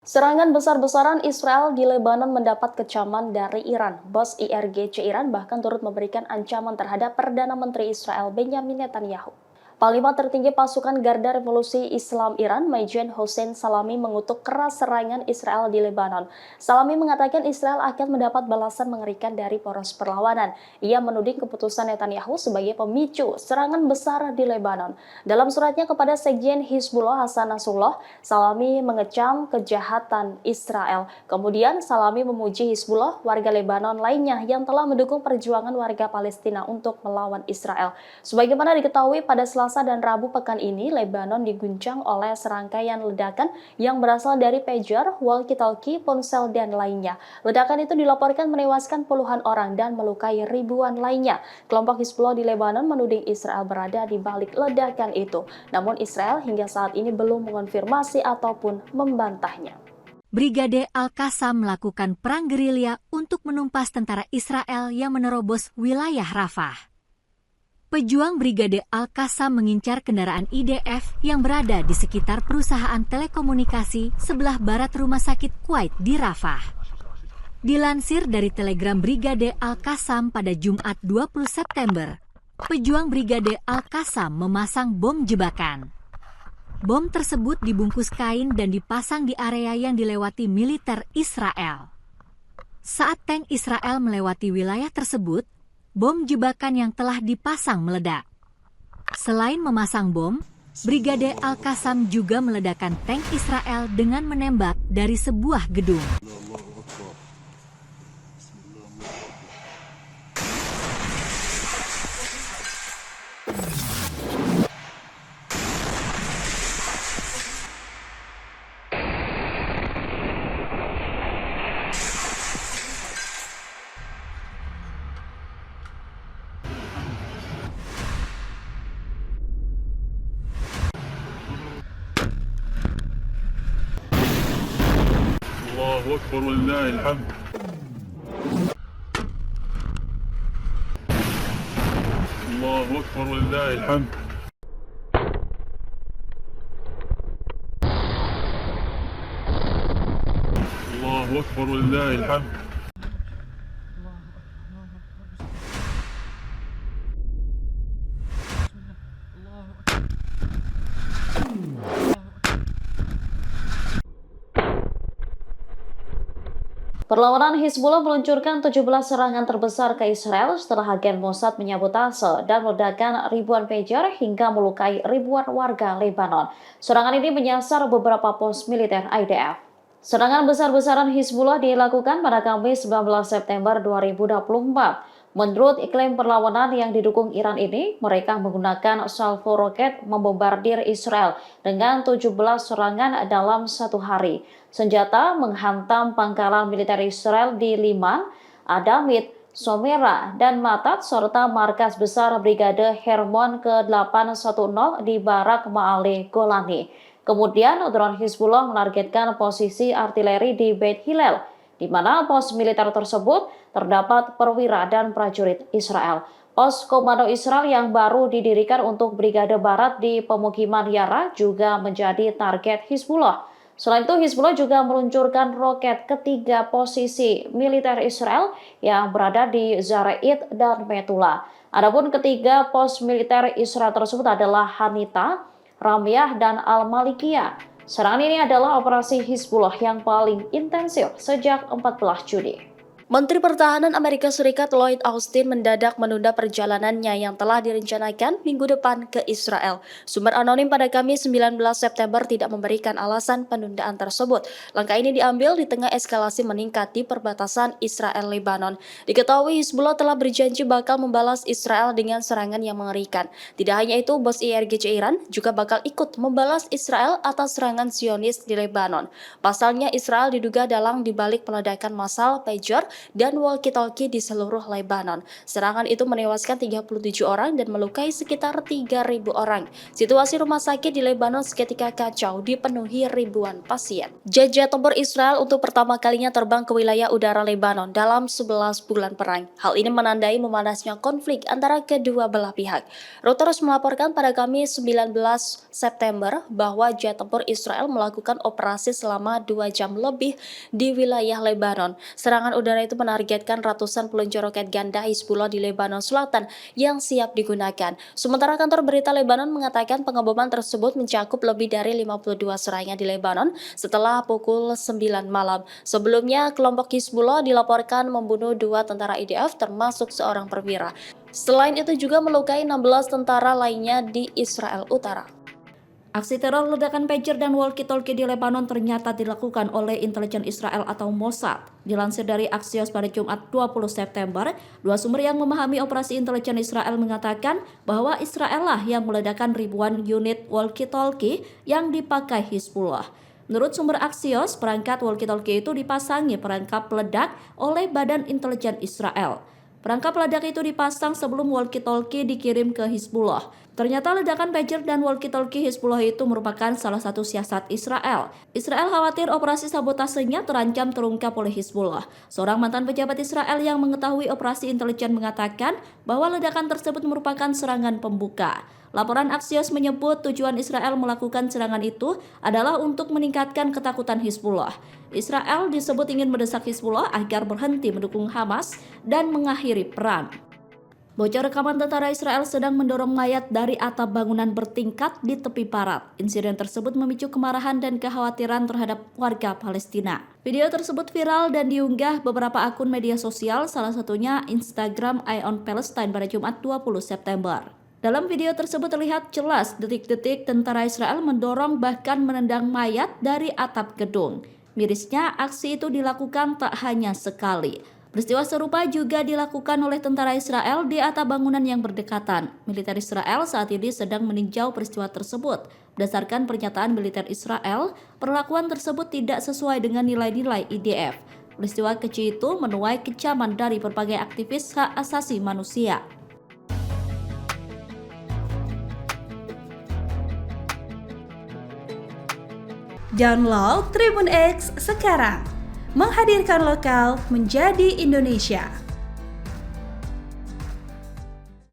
Serangan besar-besaran Israel di Lebanon mendapat kecaman dari Iran. Bos IRGC Iran bahkan turut memberikan ancaman terhadap Perdana Menteri Israel Benjamin Netanyahu. Panglima tertinggi pasukan Garda Revolusi Islam Iran, Majen Hossein Salami mengutuk keras serangan Israel di Lebanon. Salami mengatakan Israel akan mendapat balasan mengerikan dari poros perlawanan. Ia menuding keputusan Netanyahu sebagai pemicu serangan besar di Lebanon. Dalam suratnya kepada Sekjen Hizbullah Hasan Nasrullah, Salami mengecam kejahatan Israel. Kemudian Salami memuji Hizbullah, warga Lebanon lainnya yang telah mendukung perjuangan warga Palestina untuk melawan Israel. Sebagaimana diketahui pada Selasa dan Rabu pekan ini, Lebanon diguncang oleh serangkaian ledakan yang berasal dari pager, walkie-talkie, ponsel, dan lainnya. Ledakan itu dilaporkan menewaskan puluhan orang dan melukai ribuan lainnya. Kelompok Hizbullah di Lebanon menuding Israel berada di balik ledakan itu. Namun Israel hingga saat ini belum mengonfirmasi ataupun membantahnya. Brigade Al-Qassam melakukan perang gerilya untuk menumpas tentara Israel yang menerobos wilayah Rafah. Pejuang Brigade Al-Qassam mengincar kendaraan IDF yang berada di sekitar perusahaan telekomunikasi sebelah barat rumah sakit Kuwait di Rafah. Dilansir dari telegram Brigade Al-Qassam pada Jumat 20 September, pejuang Brigade Al-Qassam memasang bom jebakan. Bom tersebut dibungkus kain dan dipasang di area yang dilewati militer Israel. Saat tank Israel melewati wilayah tersebut, bom jebakan yang telah dipasang meledak. Selain memasang bom, Brigade Al-Qassam juga meledakkan tank Israel dengan menembak dari sebuah gedung. الله أكبر ولله الحمد. الله أكبر ولله الحمد. الله أكبر ولله الحمد. Perlawanan Hizbullah meluncurkan 17 serangan terbesar ke Israel setelah agen Mossad menyabotase dan meledakkan ribuan pager hingga melukai ribuan warga Lebanon. Serangan ini menyasar beberapa pos militer IDF. Serangan besar-besaran Hizbullah dilakukan pada Kamis 19 September 2024. Menurut iklim perlawanan yang didukung Iran ini, mereka menggunakan salvo roket membombardir Israel dengan 17 serangan dalam satu hari. Senjata menghantam pangkalan militer Israel di Liman, Adamit, Somera, dan Matat, serta markas besar Brigade Hermon ke-810 di Barak Ma'ale Golani. Kemudian, drone Hizbullah menargetkan posisi artileri di Beit Hillel, di mana pos militer tersebut terdapat perwira dan prajurit Israel. Pos komando Israel yang baru didirikan untuk Brigade Barat di pemukiman Yara juga menjadi target Hizbullah. Selain itu, Hizbullah juga meluncurkan roket ketiga posisi militer Israel yang berada di Zarait dan Metula. Adapun ketiga pos militer Israel tersebut adalah Hanita, Ramyah, dan Al-Malikiyah. Serangan ini adalah operasi Hizbullah yang paling intensif sejak 14 Juni. Menteri Pertahanan Amerika Serikat Lloyd Austin mendadak menunda perjalanannya yang telah direncanakan minggu depan ke Israel. Sumber anonim pada Kamis 19 September tidak memberikan alasan penundaan tersebut. Langkah ini diambil di tengah eskalasi meningkat di perbatasan Israel-Lebanon. Diketahui Hizbullah telah berjanji bakal membalas Israel dengan serangan yang mengerikan. Tidak hanya itu, bos IRGC Iran juga bakal ikut membalas Israel atas serangan Zionis di Lebanon. Pasalnya, Israel diduga dalang dibalik peledakan massal pager dan walkie-talkie di seluruh Lebanon. Serangan itu menewaskan 37 orang dan melukai sekitar 3.000 orang. Situasi rumah sakit di Lebanon seketika kacau, dipenuhi ribuan pasien. Jet tempur Israel untuk pertama kalinya terbang ke wilayah udara Lebanon dalam 11 bulan perang. Hal ini menandai memanasnya konflik antara kedua belah pihak. Reuters melaporkan pada Kamis 19 September bahwa jet tempur Israel melakukan operasi selama 2 jam lebih di wilayah Lebanon. Serangan udara itu menargetkan ratusan peluncur roket ganda Hizbullah di Lebanon Selatan yang siap digunakan. Sementara kantor berita Lebanon mengatakan pengeboman tersebut mencakup lebih dari 52 serangan di Lebanon setelah pukul 9 malam. Sebelumnya, kelompok Hizbullah dilaporkan membunuh 2 tentara IDF termasuk seorang perwira. Selain itu juga melukai 16 tentara lainnya di Israel Utara. Aksi teror ledakan pager dan walkie-talkie di Lebanon ternyata dilakukan oleh intelijen Israel atau Mossad. Dilansir dari Axios pada Jumat 20 September, dua sumber yang memahami operasi intelijen Israel mengatakan bahwa Israel lah yang meledakkan ribuan unit walkie-talkie yang dipakai Hizbullah. Menurut sumber Axios, perangkat walkie-talkie itu dipasangi perangkap peledak oleh Badan Intelijen Israel. Perangkap peledak itu dipasang sebelum walkie-talkie dikirim ke Hizbullah. Ternyata ledakan pager dan walkie-talkie Hizbullah itu merupakan salah satu siasat Israel. Israel khawatir operasi sabotasenya terancam terungkap oleh Hizbullah. Seorang mantan pejabat Israel yang mengetahui operasi intelijen mengatakan bahwa ledakan tersebut merupakan serangan pembuka. Laporan Axios menyebut tujuan Israel melakukan serangan itu adalah untuk meningkatkan ketakutan Hizbullah. Israel disebut ingin mendesak Hizbullah agar berhenti mendukung Hamas dan mengakhiri perang. Bocor rekaman tentara Israel sedang mendorong mayat dari atap bangunan bertingkat di tepi barat. Insiden tersebut memicu kemarahan dan kekhawatiran terhadap warga Palestina. Video tersebut viral dan diunggah beberapa akun media sosial, salah satunya Instagram Eye on Palestine pada Jumat 20 September. Dalam video tersebut terlihat jelas detik-detik tentara Israel mendorong bahkan menendang mayat dari atap gedung. Mirisnya, aksi itu dilakukan tak hanya sekali. Peristiwa serupa juga dilakukan oleh tentara Israel di atap bangunan yang berdekatan. Militer Israel saat ini sedang meninjau peristiwa tersebut. Berdasarkan pernyataan militer Israel, perlakuan tersebut tidak sesuai dengan nilai-nilai IDF. Peristiwa keji itu menuai kecaman dari berbagai aktivis hak asasi manusia. Download Tribun X sekarang, menghadirkan lokal menjadi Indonesia.